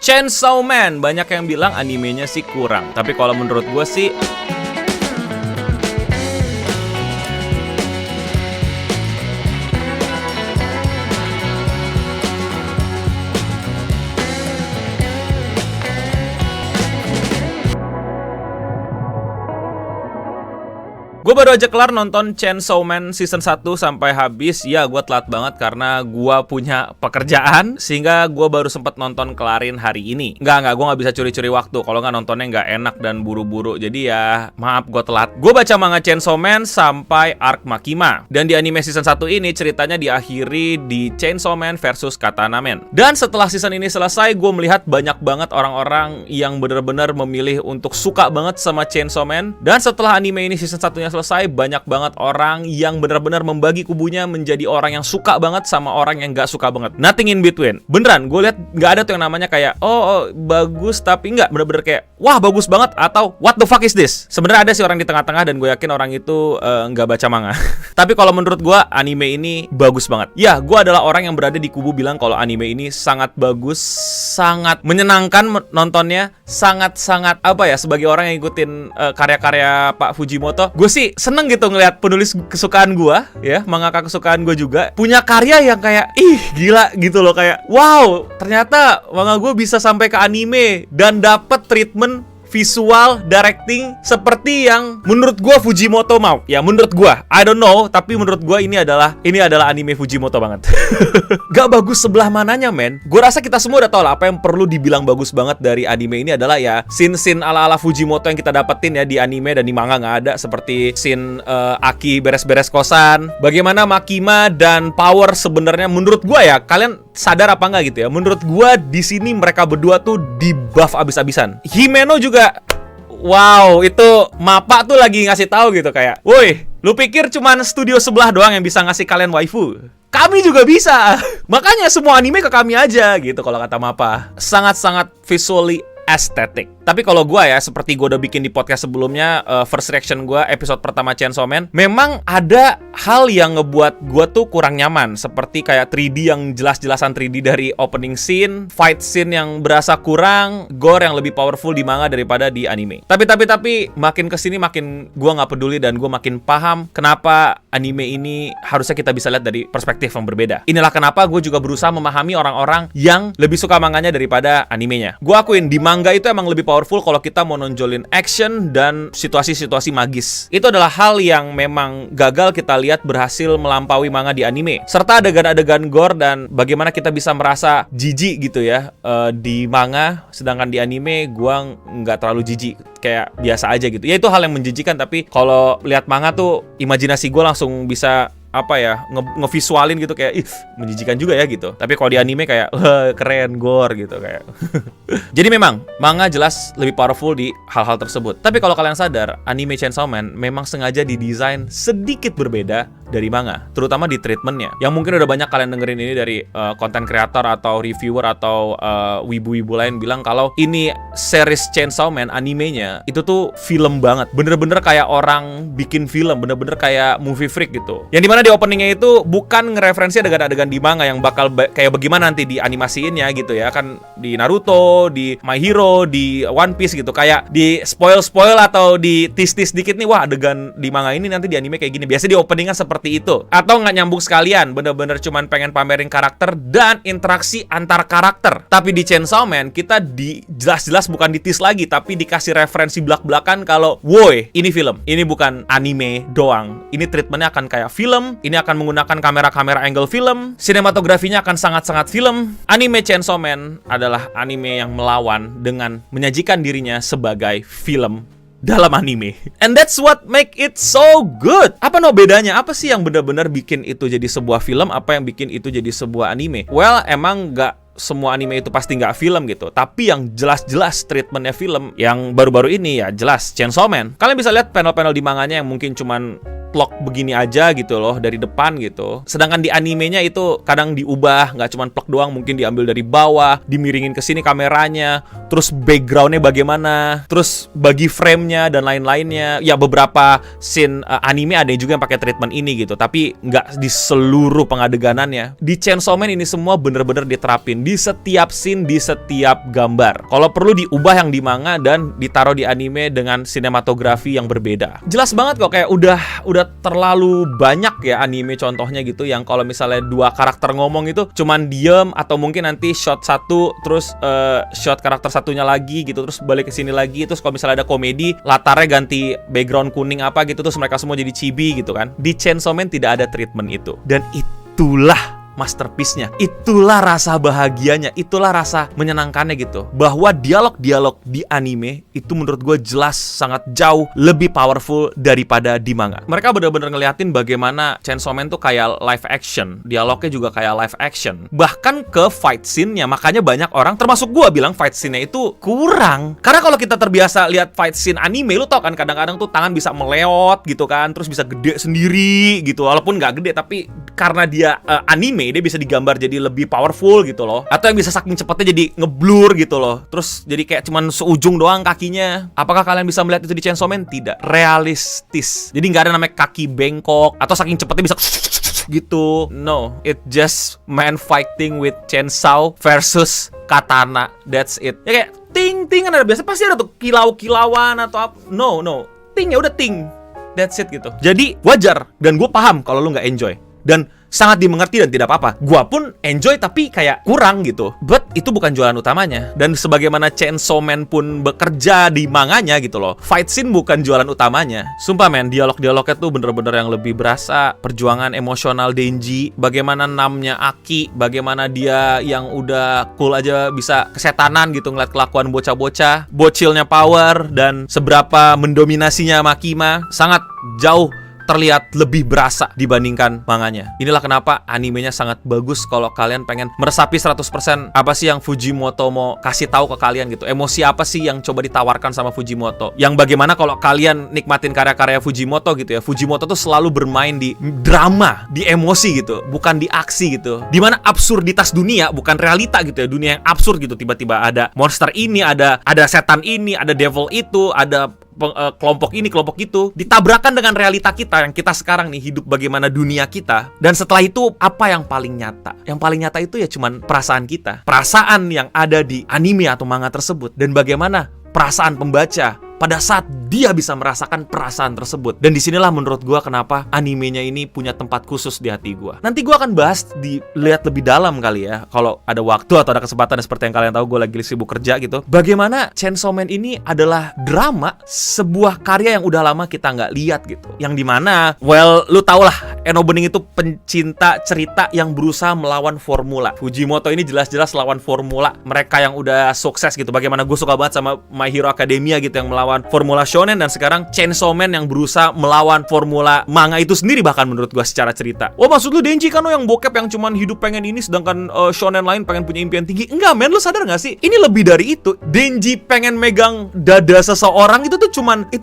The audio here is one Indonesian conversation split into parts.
Chainsaw Man, banyak yang bilang animenya sih kurang. Tapi kalau menurut gue sih gue baru aja kelar nonton Chainsaw Man season 1 sampai habis. Ya, gue telat banget karena gue punya pekerjaan, sehingga gue baru sempat nonton kelarin hari ini. Gue gak bisa curi-curi waktu. Kalau nggak nontonnya nggak enak dan buru-buru. Jadi ya, maaf gue telat. Gue baca manga Chainsaw Man sampai arc Makima. Dan di anime season 1 ini ceritanya diakhiri di Chainsaw Man versus Katana Man. Dan setelah season ini selesai, gue melihat banyak banget orang-orang yang benar-benar memilih untuk suka banget sama Chainsaw Man. Dan setelah anime ini season 1-nya selesai, banyak banget orang yang benar-benar membagi kubunya menjadi orang yang suka banget sama orang yang gak suka banget. Nothing in between. Beneran, gue lihat gak ada tuh yang namanya kayak oh bagus tapi nggak, bener-bener kayak wah bagus banget atau what the fuck is this. Sebenarnya ada sih orang di tengah-tengah dan gue yakin orang itu nggak baca manga. Tapi kalau menurut gue anime ini bagus banget. Ya, gue adalah orang yang berada di kubu bilang kalau anime ini sangat bagus, sangat menyenangkan nontonnya, sangat-sangat apa ya, sebagai orang yang ngikutin karya-karya Pak Fujimoto, gue sih seneng gitu ngelihat penulis kesukaan gue, ya, mangaka kesukaan gue juga punya karya yang kayak ih gila gitu loh, kayak wow ternyata manga gue bisa sampai ke anime dan dapet treatment visual, directing seperti yang menurut gua Fujimoto mau. Ya menurut gua, I don't know, tapi menurut gua ini adalah anime Fujimoto banget. Gak bagus sebelah mananya, men. Gua rasa kita semua udah tau lah apa yang perlu dibilang bagus banget dari anime ini adalah ya scene-scene ala-ala Fujimoto yang kita dapetin ya di anime dan di manga nggak ada, seperti scene Aki beres-beres kosan. Bagaimana Makima dan Power sebenarnya menurut gua ya, kalian sadar apa nggak gitu ya? Menurut gua di sini mereka berdua tuh di buff abis-abisan. Himeno juga wow, itu Mappa tuh lagi ngasih tahu gitu kayak, woi, lu pikir cuman studio sebelah doang yang bisa ngasih kalian waifu? Kami juga bisa. Makanya semua anime ke kami aja gitu kalau kata Mappa. Sangat-sangat visually aesthetic. Tapi kalau gue ya, seperti gue udah bikin di podcast sebelumnya, first reaction gue episode pertama Chainsaw Man, memang ada hal yang ngebuat gue tuh kurang nyaman, seperti kayak 3D yang jelas-jelasan 3D dari opening scene, fight scene yang berasa kurang, gore yang lebih powerful di manga daripada di anime. Tapi makin kesini makin gue nggak peduli dan gue makin paham kenapa anime ini harusnya kita bisa lihat dari perspektif yang berbeda. Inilah kenapa gue juga berusaha memahami orang-orang yang lebih suka manganya daripada animenya. Gue akuin di manga itu emang lebih powerful kalau kita mau nonjolin action dan situasi-situasi magis. Itu adalah hal yang memang gagal kita lihat berhasil melampaui manga di anime. Serta adegan-adegan gore dan bagaimana kita bisa merasa jijik gitu ya di manga, sedangkan di anime gua nggak terlalu jijik, kayak biasa aja gitu. Ya itu hal yang menjijikan, tapi kalau lihat manga tuh imajinasi gua langsung bisa apa ya, ngevisualin gitu kayak ih menjijikan juga ya gitu. Tapi kalau di anime kayak keren, gore gitu kayak. Jadi memang manga jelas lebih powerful di hal-hal tersebut. Tapi kalau kalian sadar, anime Chainsaw Man memang sengaja didesain sedikit berbeda dari manga, terutama di treatmentnya. Yang mungkin udah banyak kalian dengerin ini dari content creator atau reviewer atau wibu-wibu lain bilang kalau ini series Chainsaw Man animenya itu tuh film banget. Bener-bener kayak orang bikin film, bener-bener kayak movie freak gitu. Yang dimana di openingnya itu bukan ngereferensi adegan-adegan di manga yang bakal kayak bagaimana nanti dianimasiinnya gitu ya. Kan di Naruto, di My Hero, di One Piece gitu. Kayak di spoil-spoil atau di tease-tease dikit nih, wah adegan di manga ini nanti di anime kayak gini. Biasanya di openingnya seperti itu. Atau nggak nyambung sekalian, bener-bener cuman pengen pamerin karakter dan interaksi antar karakter. Tapi di Chainsaw Man kita jelas-jelas bukan di tease lagi, tapi dikasih referensi belak-belakan kalau woi, ini film. Ini bukan anime doang. Ini treatmentnya akan kayak film. Ini akan menggunakan kamera-kamera angle film. Sinematografinya akan sangat-sangat film. Anime Chainsaw Man adalah anime yang melawan dengan menyajikan dirinya sebagai film dalam anime. And that's what make it so good. Apa bedanya? Apa sih yang benar-benar bikin itu jadi sebuah film? Apa yang bikin itu jadi sebuah anime? Well, emang nggak semua anime itu pasti nggak film gitu. Tapi yang jelas-jelas treatmentnya film, yang baru-baru ini ya jelas Chainsaw Man. Kalian bisa lihat panel-panel di manganya yang mungkin cuman plot begini aja gitu loh dari depan gitu. Sedangkan di animenya itu kadang diubah, nggak cuma plot doang, mungkin diambil dari bawah, dimiringin ke sini kameranya, terus backgroundnya bagaimana, terus bagi framenya dan lain-lainnya. Ya beberapa scene anime ada juga yang pakai treatment ini gitu, tapi nggak di seluruh pengadeganannya. Di Chainsaw Man ini semua bener-bener diterapin di setiap scene, di setiap gambar. Kalau perlu diubah yang di manga dan ditaruh di anime dengan sinematografi yang berbeda. Jelas banget kok, kayak udah terlalu banyak ya anime contohnya gitu yang kalau misalnya dua karakter ngomong itu cuman diem atau mungkin nanti shot satu terus shot karakter satunya lagi gitu terus balik ke sini lagi, terus kalau misalnya ada komedi latarnya ganti background kuning apa gitu terus mereka semua jadi chibi gitu kan. Di Chainsaw Man tidak ada treatment itu, dan itulah masterpiece-nya. Itulah rasa bahagianya, itulah rasa menyenangkannya gitu. Bahwa dialog-dialog di anime itu menurut gue jelas sangat jauh lebih powerful daripada di manga. Mereka benar-benar ngeliatin bagaimana Chainsaw Man tuh kayak live action, dialognya juga kayak live action. Bahkan ke fight scene-nya, makanya banyak orang termasuk gue bilang fight scene-nya itu kurang. Karena kalau kita terbiasa lihat fight scene anime, lu tau kan kadang-kadang tuh tangan bisa meleot gitu kan, terus bisa gede sendiri gitu. Walaupun nggak gede, tapi karena dia anime, dia bisa digambar jadi lebih powerful gitu loh. Atau yang bisa saking cepatnya jadi ngeblur gitu loh. Terus jadi kayak cuman seujung doang kakinya. Apakah kalian bisa melihat itu di Chainsaw Man? Tidak. Realistis. Jadi nggak ada namanya kaki bengkok atau saking cepatnya bisa gitu. No, it just man fighting with chainsaw versus katana. That's it. Ya kayak ting kan ada, biasa pasti ada tuh kilau-kilauan atau apa. No. Ting ya udah ting. That's it gitu. Jadi wajar dan gue paham kalau lu nggak enjoy. Dan sangat dimengerti dan tidak apa-apa. Gua pun enjoy tapi kayak kurang gitu. But itu bukan jualan utamanya. Dan sebagaimana Chainsaw Man pun bekerja di manganya gitu loh, fight scene bukan jualan utamanya. Sumpah men, dialog-dialognya tuh bener-bener yang lebih berasa. Perjuangan emosional Denji, bagaimana namnya Aki, bagaimana dia yang udah cool aja bisa kesetanan gitu ngeliat kelakuan bocah-bocah, bocilnya Power, dan seberapa mendominasinya Makima. Sangat jauh terlihat lebih berasa dibandingkan manganya. Inilah kenapa animenya sangat bagus kalau kalian pengen meresapi 100% apa sih yang Fujimoto mau kasih tahu ke kalian gitu. Emosi apa sih yang coba ditawarkan sama Fujimoto. Yang bagaimana kalau kalian nikmatin karya-karya Fujimoto gitu ya. Fujimoto tuh selalu bermain di drama, di emosi gitu, bukan di aksi gitu. Dimana absurditas dunia bukan realita gitu ya. Dunia yang absurd gitu, tiba-tiba ada monster ini, ada setan ini, ada devil itu, ada kelompok ini, kelompok itu, ditabrakan dengan realita kita yang kita sekarang nih hidup bagaimana dunia kita. Dan setelah itu apa yang paling nyata? Yang paling nyata itu ya cuman perasaan kita, perasaan yang ada di anime atau manga tersebut, dan bagaimana perasaan pembaca pada saat dia bisa merasakan perasaan tersebut. Dan disinilah menurut gue kenapa animenya ini punya tempat khusus di hati gue. Nanti gue akan bahas dilihat lebih dalam kali ya, kalau ada waktu atau ada kesempatan. Seperti yang kalian tahu, gue lagi sibuk kerja gitu. Bagaimana Chainsaw Man ini adalah drama, sebuah karya yang udah lama kita nggak lihat gitu. Yang dimana, well, lu tau lah, Eno Bening itu pencinta cerita yang berusaha melawan formula. Fujimoto ini jelas-jelas lawan formula. Mereka yang udah sukses gitu. Bagaimana gue suka banget sama My Hero Academia gitu, yang melawan formula shonen, dan sekarang Chainsaw Man yang berusaha melawan formula manga itu sendiri bahkan menurut gua secara cerita. Oh, maksud lu Denji kan lo yang bokep yang cuman hidup pengen ini, sedangkan shonen lain pengen punya impian tinggi? Enggak men, lu sadar gak sih? Ini lebih dari itu. Denji pengen megang dada seseorang itu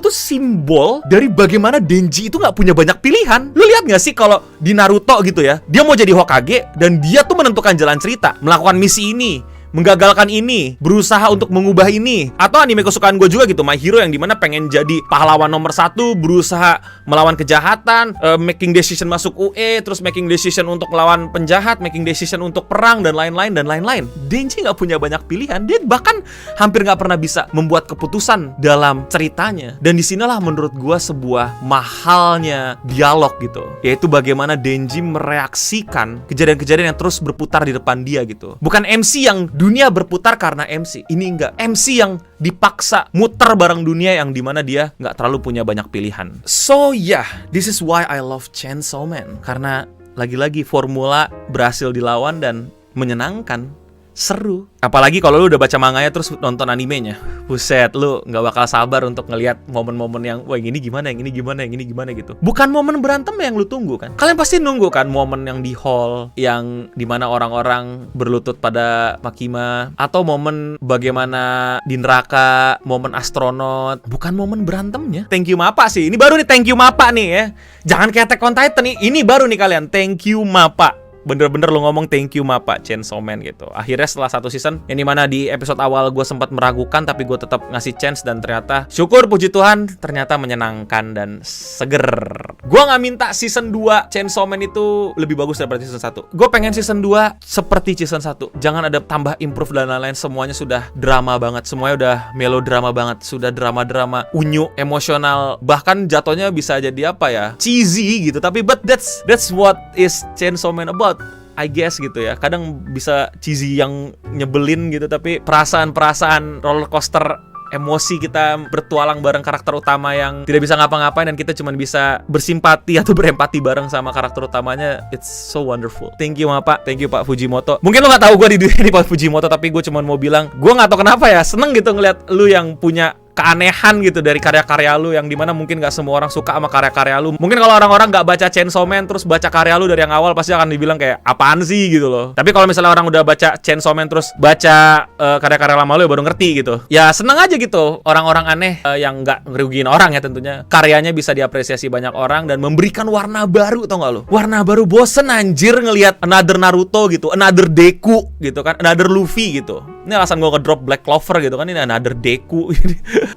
tuh simbol dari bagaimana Denji itu gak punya banyak pilihan. Lu lihat gak sih kalau di Naruto gitu ya, dia mau jadi Hokage dan dia tuh menentukan jalan cerita, melakukan misi ini, menggagalkan ini, berusaha untuk mengubah ini. Atau anime kesukaan gue juga gitu, My Hero, yang dimana pengen jadi pahlawan nomor 1, berusaha melawan kejahatan, making decision masuk UE, terus making decision untuk melawan penjahat, making decision untuk perang, dan lain-lain. Denji gak punya banyak pilihan. Dia bahkan hampir gak pernah bisa membuat keputusan dalam ceritanya. Dan disinilah menurut gue sebuah mahalnya dialog gitu, yaitu bagaimana Denji mereaksikan kejadian-kejadian yang terus berputar di depan dia gitu. Bukan MC yang dunia berputar karena MC. Ini enggak. MC yang dipaksa muter bareng dunia, yang dimana dia nggak terlalu punya banyak pilihan. So yeah, this is why I love Chainsaw Man. Karena lagi-lagi formula berhasil dilawan dan menyenangkan. seru. Apalagi kalau lu udah baca manganya terus nonton animenya. Buset, lu nggak bakal sabar untuk ngelihat momen-momen yang wah yang ini gimana, yang ini gimana, yang ini gimana gitu. Bukan momen berantem yang lu tunggu kan. Kalian pasti nunggu kan momen yang di hall, yang dimana orang-orang berlutut pada Makima, atau momen bagaimana di neraka, momen astronot. Bukan momen berantemnya. Thank you Mappa sih. Ini baru nih thank you Mappa nih ya. Jangan kayak Attack on Titan nih. Ini baru nih kalian. Thank you Mappa. Bener-bener lo ngomong thank you Mappa, Chainsaw Man gitu. Akhirnya setelah satu season, yang dimana di episode awal gue sempat meragukan, tapi gue tetap ngasih chance dan ternyata syukur puji Tuhan, ternyata menyenangkan dan seger. Gue gak minta season 2 Chainsaw Man itu lebih bagus daripada season 1. Gue pengen season 2 seperti season 1. Jangan ada tambah improve dan lain-lain. Semuanya sudah drama banget, semuanya udah melodrama banget, sudah drama-drama unyu, emosional. Bahkan jatuhnya bisa jadi apa ya, cheesy gitu. Tapi but that's what is Chainsaw Man about, I guess gitu ya. Kadang bisa cheesy yang nyebelin gitu, tapi perasaan-perasaan roller coaster emosi kita bertualang bareng karakter utama yang tidak bisa ngapa-ngapain dan kita cuma bisa bersimpati atau berempati bareng sama karakter utamanya. It's so wonderful. Thank you Pak, thank you Pak Fujimoto. Mungkin lo gak tahu gue di dunia ini Pak Fujimoto, tapi gue cuma mau bilang gue gak tahu kenapa ya seneng gitu ngeliat lu yang punya keanehan gitu dari karya-karya lu, yang dimana mungkin gak semua orang suka sama karya-karya lu. Mungkin kalau orang-orang gak baca Chainsaw Man terus baca karya lu dari yang awal, pasti akan dibilang kayak apaan sih gitu loh. Tapi kalau misalnya orang udah baca Chainsaw Man terus baca karya-karya lama lu ya baru ngerti gitu. Ya seneng aja gitu orang-orang aneh yang gak ngerugiin orang ya tentunya. Karyanya bisa diapresiasi banyak orang dan memberikan warna baru, tau gak lu? Warna baru. Bosen anjir ngelihat another Naruto gitu, another Deku gitu kan, another Luffy gitu. Ini alasan gue ngedrop Black Clover gitu kan, ini another Deku.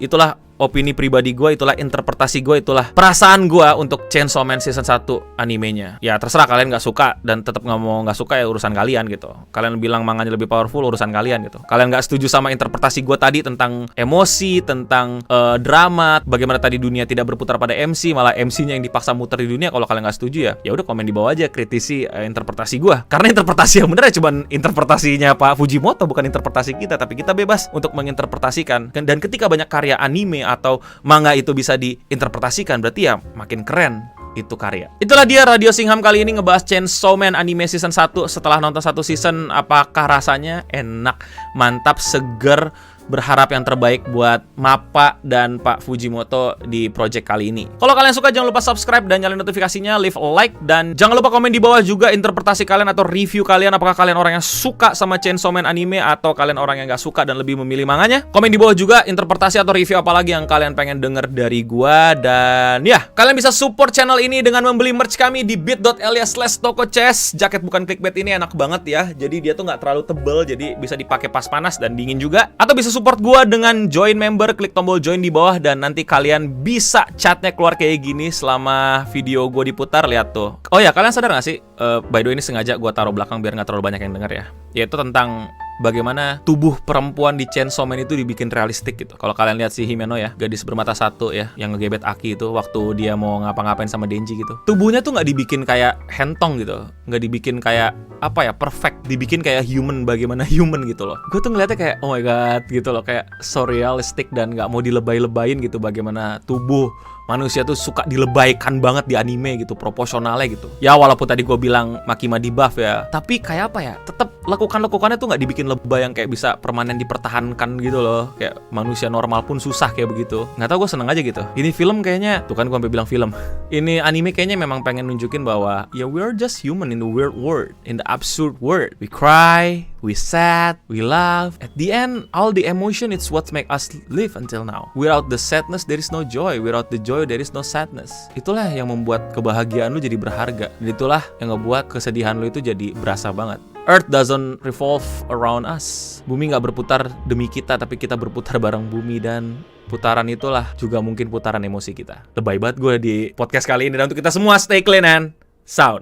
Itulah opini pribadi gue, itulah interpretasi gue, itulah perasaan gue untuk Chainsaw Man season 1 animenya. Ya terserah kalian gak suka dan tetap gak mau gak suka ya urusan kalian gitu. Kalian bilang manganya lebih powerful, urusan kalian gitu. Kalian gak setuju sama interpretasi gue tadi tentang emosi, tentang drama, bagaimana tadi dunia tidak berputar pada MC, malah MC-nya yang dipaksa muter di dunia. Kalau kalian gak setuju ya udah komen di bawah aja, kritisi interpretasi gue. Karena interpretasi yang benar ya cuman interpretasinya Pak Fujimoto, bukan interpretasi kita. Tapi kita bebas untuk menginterpretasikan. Dan ketika banyak karya anime atau manga itu bisa diinterpretasikan, berarti ya makin keren itu karya. Itulah dia Radio Singham kali ini ngebahas Chainsaw Man anime season 1. Setelah nonton satu season, apakah rasanya? Enak, mantap, seger. Berharap yang terbaik buat Mappa dan Pak Fujimoto di project kali ini. Kalau kalian suka jangan lupa subscribe dan nyalain notifikasinya, leave a like, dan jangan lupa komen di bawah juga interpretasi kalian atau review kalian. Apakah kalian orang yang suka sama Chainsaw Man anime atau kalian orang yang gak suka dan lebih memilih manganya? Komen di bawah juga interpretasi atau review apalagi yang kalian pengen denger dari gua. Dan ya, kalian bisa support channel ini dengan membeli merch kami di bit.ly/tokochess. Jaket bukan clickbait ini enak banget ya. Jadi dia tuh gak terlalu tebel, jadi bisa dipakai pas panas dan dingin juga. Atau bisa support gua dengan join member, klik tombol join di bawah dan nanti kalian bisa chatnya keluar kayak gini selama video gua diputar. Lihat tuh. Oh ya, kalian sadar gak sih? By the way ini sengaja gua taruh belakang biar gak terlalu banyak yang denger ya. Yaitu tentang bagaimana tubuh perempuan di Chainsaw Man itu dibikin realistik gitu. Kalau kalian lihat si Himeno ya, gadis bermata satu ya, yang ngegebet Aki itu waktu dia mau ngapa-ngapain sama Denji gitu. Tubuhnya tuh nggak dibikin kayak hentong gitu, nggak dibikin kayak apa ya, perfect, dibikin kayak human, bagaimana human gitu loh. Gue tuh ngeliatnya kayak oh my god gitu loh, kayak so realistic dan nggak mau dilebay-lebayin gitu. Bagaimana tubuh manusia tuh suka dilebaikan banget di anime gitu, proporsionalnya gitu. Ya walaupun tadi gue bilang Makima di buff ya, tapi kayak apa ya, tetap lakukannya tuh nggak dibikin lebay yang kayak bisa permanen dipertahankan gitu loh. Kayak manusia normal pun susah kayak begitu. Nggak tahu, gue seneng aja gitu. Ini film kayaknya, tuh kan gue sampai bilang film. Ini anime kayaknya memang pengen nunjukin bahwa ya we're just human in the weird world, in the absurd world. We cry, we sad, we laugh. At the end, all the emotion it's what make us live until now. Without the sadness there is no joy. Without the joy there is no sadness. Itulah yang membuat kebahagiaan lu jadi berharga. Dan itulah yang ngebuat kesedihan lu itu jadi berasa banget. Earth doesn't revolve around us. Bumi gak berputar demi kita, tapi kita berputar bareng bumi. Dan putaran itulah juga mungkin putaran emosi kita. Lebay banget gue di podcast kali ini. Dan untuk kita semua, stay clean and sound.